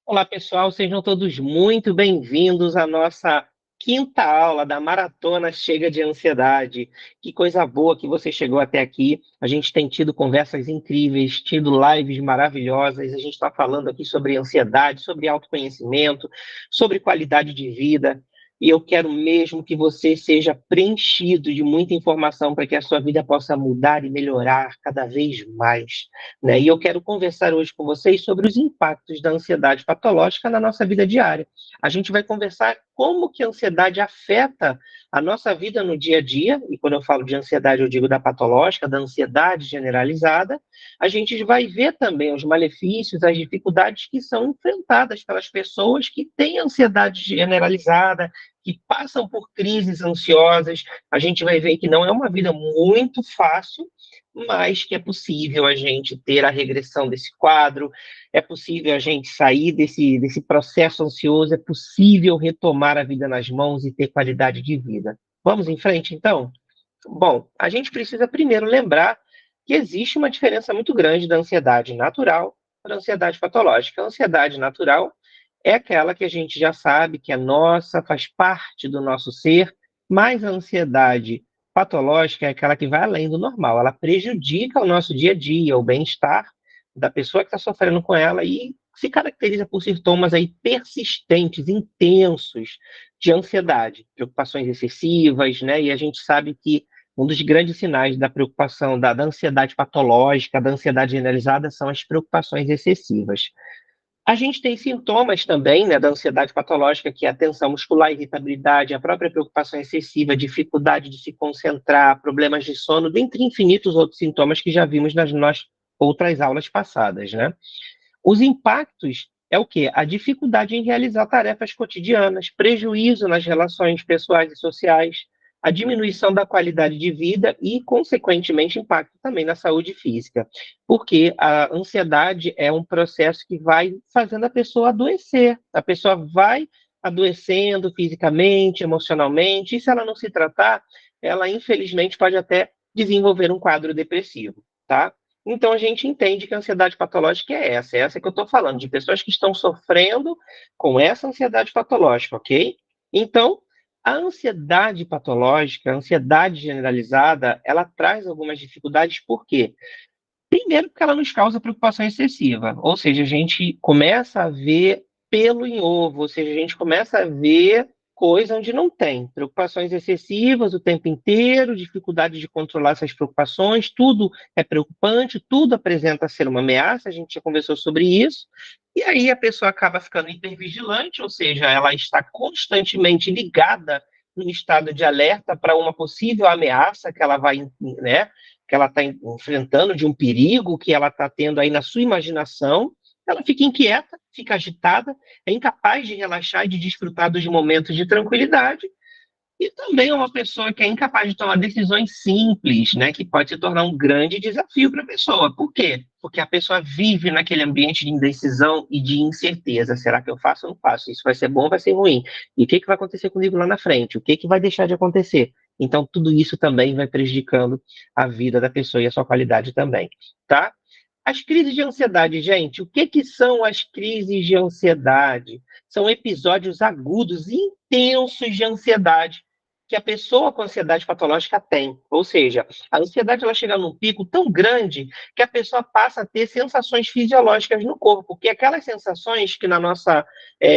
Olá, pessoal, sejam todos muito bem-vindos à nossa quinta aula da Maratona Chega de Ansiedade. Que coisa boa que você chegou até aqui. A gente tem tido conversas incríveis, tido lives maravilhosas. A gente está falando aqui sobre ansiedade, sobre autoconhecimento, sobre qualidade de vida. E eu quero mesmo que você seja preenchido de muita informação para que a sua vida possa mudar e melhorar cada vez mais, né? E eu quero conversar hoje com vocês sobre os impactos da ansiedade patológica na nossa vida diária. A gente vai conversar como que a ansiedade afeta a nossa vida no dia a dia, e quando eu falo de ansiedade, eu digo da patológica, da ansiedade generalizada. A gente vai ver também os malefícios, as dificuldades que são enfrentadas pelas pessoas que têm ansiedade generalizada, que passam por crises ansiosas. A gente vai ver que não é uma vida muito fácil, mas que é possível a gente ter a regressão desse quadro, é possível a gente sair desse processo ansioso, é possível retomar a vida nas mãos e ter qualidade de vida. Vamos em frente, então? Bom, a gente precisa primeiro lembrar que existe uma diferença muito grande da ansiedade natural para a ansiedade patológica. A ansiedade natural é aquela que a gente já sabe que é nossa, faz parte do nosso ser, mas a ansiedade patológica é aquela que vai além do normal. Ela prejudica o nosso dia a dia, o bem-estar da pessoa que está sofrendo com ela e se caracteriza por sintomas aí persistentes, intensos de ansiedade, preocupações excessivas, né? E a gente sabe que um dos grandes sinais da preocupação, da ansiedade patológica, da ansiedade generalizada, são as preocupações excessivas. A gente tem sintomas também, né, da ansiedade patológica, que é a tensão muscular, irritabilidade, a própria preocupação excessiva, dificuldade de se concentrar, problemas de sono, dentre infinitos outros sintomas que já vimos nas outras aulas passadas, né? Os impactos é o quê? A dificuldade em realizar tarefas cotidianas, prejuízo nas relações pessoais e sociais, a diminuição da qualidade de vida e, consequentemente, impacto também na saúde física. Porque a ansiedade é um processo que vai fazendo a pessoa adoecer. A pessoa vai adoecendo fisicamente, emocionalmente, e se ela não se tratar, ela, infelizmente, pode até desenvolver um quadro depressivo, tá? Então a gente entende que a ansiedade patológica é essa que eu estou falando, de pessoas que estão sofrendo com essa ansiedade patológica, ok? Então, a ansiedade patológica, a ansiedade generalizada, ela traz algumas dificuldades, por quê? Primeiro, porque ela nos causa preocupação excessiva, ou seja, a gente começa a ver pelo em ovo, ou seja, a gente começa a ver coisa onde não tem. Preocupações excessivas o tempo inteiro, dificuldade de controlar essas preocupações, tudo é preocupante, tudo apresenta ser uma ameaça, a gente já conversou sobre isso, e aí a pessoa acaba ficando hipervigilante, ou seja, ela está constantemente ligada no estado de alerta para uma possível ameaça que ela vai, né, que ela está enfrentando, de um perigo que ela está tendo aí na sua imaginação, ela fica inquieta, fica agitada, é incapaz de relaxar e de desfrutar dos momentos de tranquilidade, e também é uma pessoa que é incapaz de tomar decisões simples, né, que pode se tornar um grande desafio para a pessoa. Por quê? Porque a pessoa vive naquele ambiente de indecisão e de incerteza. Será que eu faço ou não faço? Isso vai ser bom ou vai ser ruim? E o que, que vai acontecer comigo lá na frente? O que, que vai deixar de acontecer? Então, tudo isso também vai prejudicando a vida da pessoa e a sua qualidade também, tá? As crises de ansiedade, gente, o que, que são as crises de ansiedade? São episódios agudos e intensos de ansiedade que a pessoa com ansiedade patológica tem. Ou seja, a ansiedade ela chega num pico tão grande que a pessoa passa a ter sensações fisiológicas no corpo, que é aquelas sensações que na nossa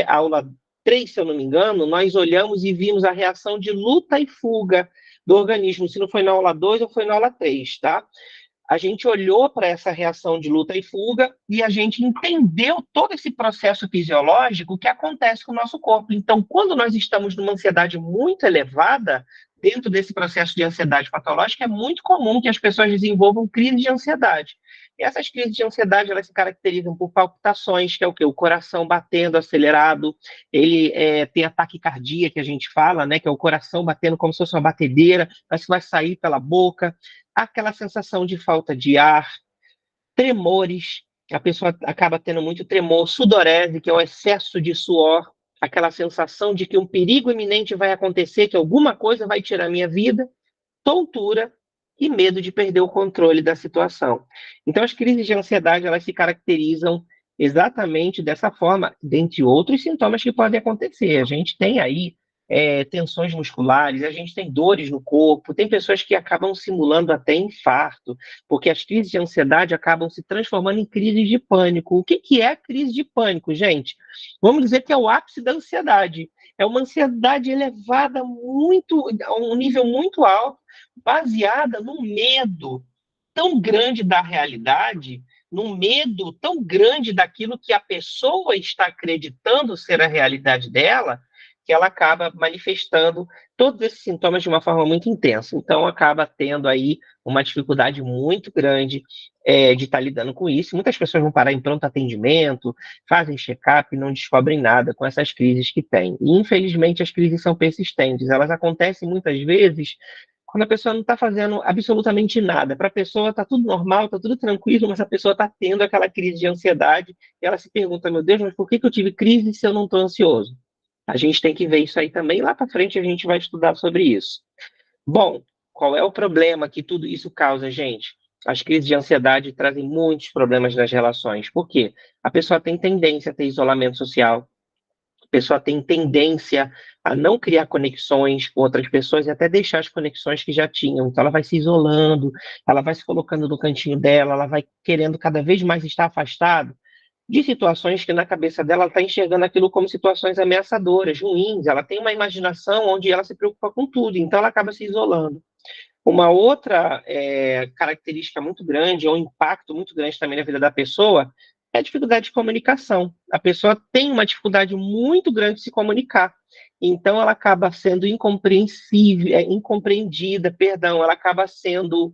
aula 3, se eu não me engano, nós olhamos e vimos a reação de luta e fuga do organismo, se não foi na aula 2 ou foi na aula 3, tá? A gente olhou para essa reação de luta e fuga e a gente entendeu todo esse processo fisiológico que acontece com o nosso corpo. Então, quando nós estamos numa ansiedade muito elevada, dentro desse processo de ansiedade patológica, é muito comum que as pessoas desenvolvam crise de ansiedade. E essas crises de ansiedade, elas se caracterizam por palpitações, que é o quê? O coração batendo acelerado, ele tem a taquicardia, que a gente fala, né? Que é o coração batendo como se fosse uma batedeira, mas que vai sair pela boca, aquela sensação de falta de ar, tremores, a pessoa acaba tendo muito tremor, sudorese, que é o excesso de suor, aquela sensação de que um perigo iminente vai acontecer, que alguma coisa vai tirar a minha vida, tontura e medo de perder o controle da situação. Então, as crises de ansiedade, elas se caracterizam exatamente dessa forma, dentre outros sintomas que podem acontecer. A gente tem aí tensões musculares, a gente tem dores no corpo, tem pessoas que acabam simulando até infarto, porque as crises de ansiedade acabam se transformando em crises de pânico. O que que é a crise de pânico, gente? Vamos dizer que é o ápice da ansiedade. É uma ansiedade elevada muito, a um nível muito alto, baseada no medo tão grande da realidade, num medo tão grande daquilo que a pessoa está acreditando ser a realidade dela, que ela acaba manifestando todos esses sintomas de uma forma muito intensa. Então, acaba tendo aí uma dificuldade muito grande de estar lidando com isso. Muitas pessoas vão parar em pronto atendimento, fazem check-up e não descobrem nada com essas crises que têm. E, infelizmente, as crises são persistentes. Elas acontecem muitas vezes quando a pessoa não está fazendo absolutamente nada. Para a pessoa está tudo normal, está tudo tranquilo, mas a pessoa está tendo aquela crise de ansiedade e ela se pergunta: meu Deus, mas por que eu tive crise se eu não estou ansioso? A gente tem que ver isso aí também. Lá para frente a gente vai estudar sobre isso. Bom, qual é o problema que tudo isso causa, gente? As crises de ansiedade trazem muitos problemas nas relações. Por quê? A pessoa tem tendência a ter isolamento social, a pessoa tem tendência a não criar conexões com outras pessoas e até deixar as conexões que já tinham. Então, ela vai se isolando, ela vai se colocando no cantinho dela, ela vai querendo cada vez mais estar afastada de situações que na cabeça dela ela está enxergando aquilo como situações ameaçadoras, ruins. Ela tem uma imaginação onde ela se preocupa com tudo, então ela acaba se isolando. Uma outra característica muito grande, ou um impacto muito grande também na vida da pessoa, é a dificuldade de comunicação. A pessoa tem uma dificuldade muito grande de se comunicar. Então, ela acaba sendo incompreensível, incompreendida, perdão, ela acaba sendo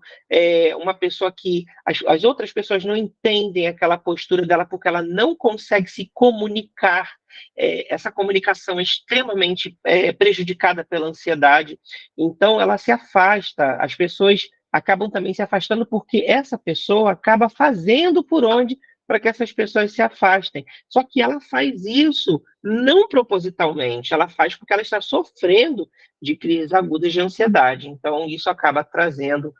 uma pessoa que as outras pessoas não entendem aquela postura dela porque ela não consegue se comunicar. Essa comunicação é extremamente prejudicada pela ansiedade, então ela se afasta, as pessoas acabam também se afastando porque essa pessoa acaba fazendo por onde para que essas pessoas se afastem. Só que ela faz isso não propositalmente, ela faz porque ela está sofrendo de crises agudas de ansiedade. Então, isso acaba trazendo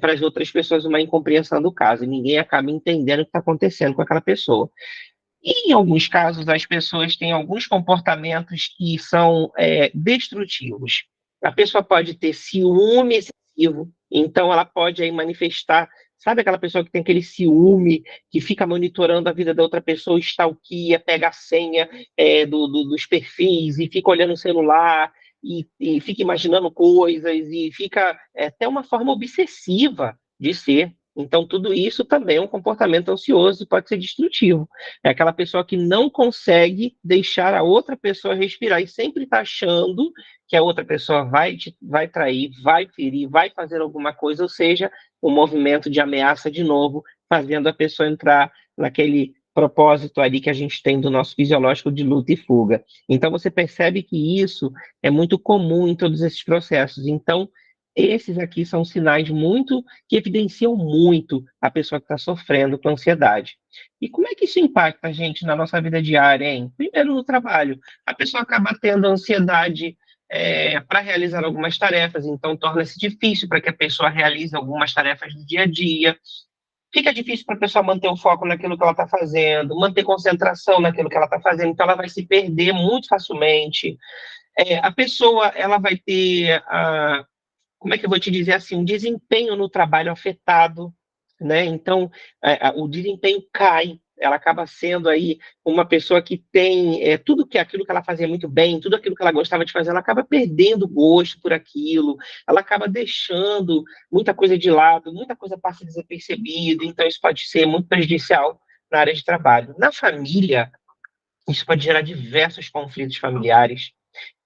para as outras pessoas uma incompreensão do caso, e ninguém acaba entendendo o que está acontecendo com aquela pessoa. E, em alguns casos, as pessoas têm alguns comportamentos que são destrutivos. A pessoa pode ter ciúme excessivo, então ela pode aí manifestar, sabe aquela pessoa que tem aquele ciúme, que fica monitorando a vida da outra pessoa, stalkeia, pega a senha dos perfis e fica olhando o celular e fica imaginando coisas e fica até uma forma obsessiva de ser. Então, tudo isso também é um comportamento ansioso e pode ser destrutivo. É aquela pessoa que não consegue deixar a outra pessoa respirar e sempre está achando que a outra pessoa vai trair, vai ferir, vai fazer alguma coisa, ou seja, um movimento de ameaça de novo, fazendo a pessoa entrar naquele propósito ali que a gente tem do nosso fisiológico de luta e fuga. Então você percebe que isso é muito comum em todos esses processos. Então, esses aqui são sinais muito que evidenciam muito a pessoa que está sofrendo com ansiedade. E como é que isso impacta a gente na nossa vida diária, hein? Primeiro, no trabalho. A pessoa acaba tendo ansiedade para realizar algumas tarefas, então torna-se difícil para que a pessoa realize algumas tarefas do dia a dia. Fica difícil para a pessoa manter o foco naquilo que ela está fazendo, manter concentração naquilo que ela está fazendo, então ela vai se perder muito facilmente. A pessoa ela vai ter como é que eu vou te dizer assim, um desempenho no trabalho afetado, né? Então, o desempenho cai, ela acaba sendo aí uma pessoa que tem tudo que aquilo que ela fazia muito bem, tudo aquilo que ela gostava de fazer, ela acaba perdendo o gosto por aquilo, ela acaba deixando muita coisa de lado, muita coisa passa desapercebida, então isso pode ser muito prejudicial na área de trabalho. Na família, isso pode gerar diversos conflitos familiares,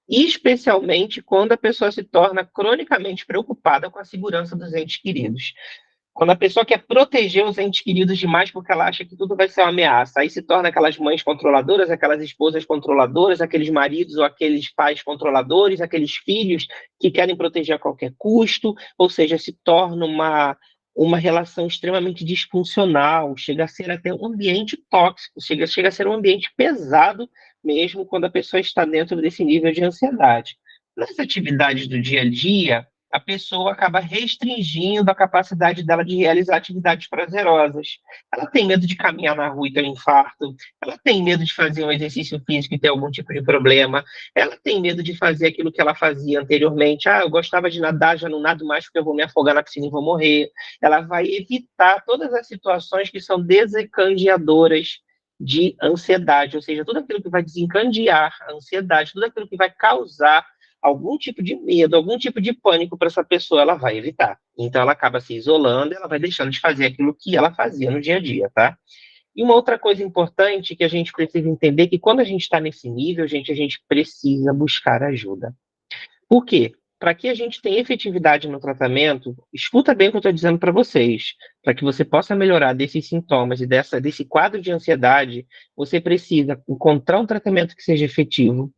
especialmente quando a pessoa se torna cronicamente preocupada com a segurança dos entes queridos. Quando a pessoa quer proteger os entes queridos demais porque ela acha que tudo vai ser uma ameaça, aí se torna aquelas mães controladoras, aquelas esposas controladoras, aqueles maridos ou aqueles pais controladores, aqueles filhos que querem proteger a qualquer custo, ou seja, se torna uma relação extremamente disfuncional, chega a ser até um ambiente tóxico, chega a ser um ambiente pesado mesmo quando a pessoa está dentro desse nível de ansiedade. Nas atividades do dia a dia, a pessoa acaba restringindo a capacidade dela de realizar atividades prazerosas. Ela tem medo de caminhar na rua e ter um infarto, ela tem medo de fazer um exercício físico e ter algum tipo de problema, ela tem medo de fazer aquilo que ela fazia anteriormente. Ah, eu gostava de nadar, já não nado mais porque eu vou me afogar na piscina e vou morrer. Ela vai evitar todas as situações que são desencadeadoras de ansiedade, ou seja, tudo aquilo que vai desencadear a ansiedade, tudo aquilo que vai causar algum tipo de medo, algum tipo de pânico para essa pessoa, ela vai evitar. Então, ela acaba se isolando, ela vai deixando de fazer aquilo que ela fazia no dia a dia, tá? E uma outra coisa importante que a gente precisa entender é que quando a gente está nesse nível, gente, a gente precisa buscar ajuda. Por quê? Para que a gente tenha efetividade no tratamento, escuta bem o que eu estou dizendo para vocês. Para que você possa melhorar desses sintomas e desse quadro de ansiedade, você precisa encontrar um tratamento que seja efetivo,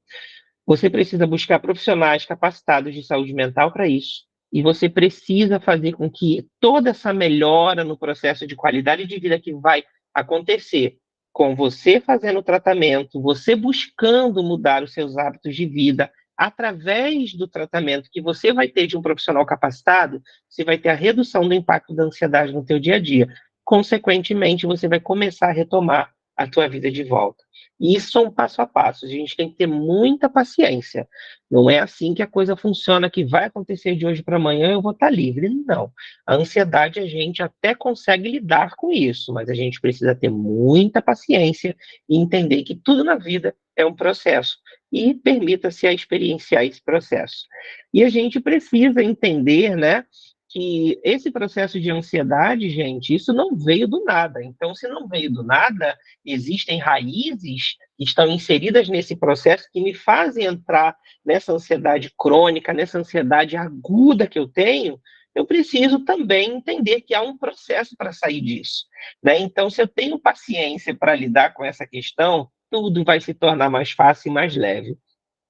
você precisa buscar profissionais capacitados de saúde mental para isso. E você precisa fazer com que toda essa melhora no processo de qualidade de vida que vai acontecer com você fazendo o tratamento, você buscando mudar os seus hábitos de vida através do tratamento que você vai ter de um profissional capacitado, você vai ter a redução do impacto da ansiedade no teu dia a dia. Consequentemente, você vai começar a retomar a tua vida de volta. E isso é um passo a passo. A gente tem que ter muita paciência. Não é assim que a coisa funciona, que vai acontecer de hoje para amanhã, eu vou estar livre. Não. A ansiedade, a gente até consegue lidar com isso, mas a gente precisa ter muita paciência e entender que tudo na vida é um processo. E permita-se a experienciar esse processo. E a gente precisa entender, né, que esse processo de ansiedade, gente, isso não veio do nada. Então, se não veio do nada, existem raízes que estão inseridas nesse processo que me fazem entrar nessa ansiedade crônica, nessa ansiedade aguda que eu tenho. Eu preciso também entender que há um processo para sair disso, né? Então, se eu tenho paciência para lidar com essa questão, tudo vai se tornar mais fácil e mais leve,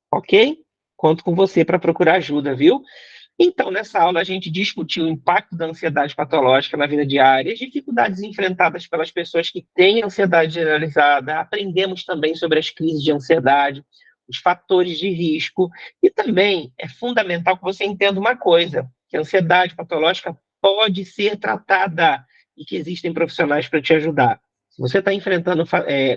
ok? Conto com você para procurar ajuda, viu? Então, nessa aula, a gente discutiu o impacto da ansiedade patológica na vida diária, as dificuldades enfrentadas pelas pessoas que têm ansiedade generalizada, aprendemos também sobre as crises de ansiedade, os fatores de risco, e também é fundamental que você entenda uma coisa, que a ansiedade patológica pode ser tratada e que existem profissionais para te ajudar. Se você está enfrentando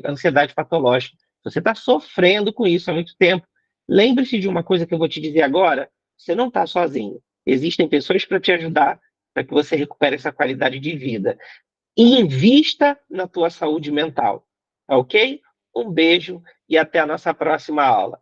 ansiedade patológica, se você está sofrendo com isso há muito tempo, lembre-se de uma coisa que eu vou te dizer agora, você não está sozinho. Existem pessoas para te ajudar para que você recupere essa qualidade de vida. E invista na tua saúde mental, ok? Um beijo e até a nossa próxima aula.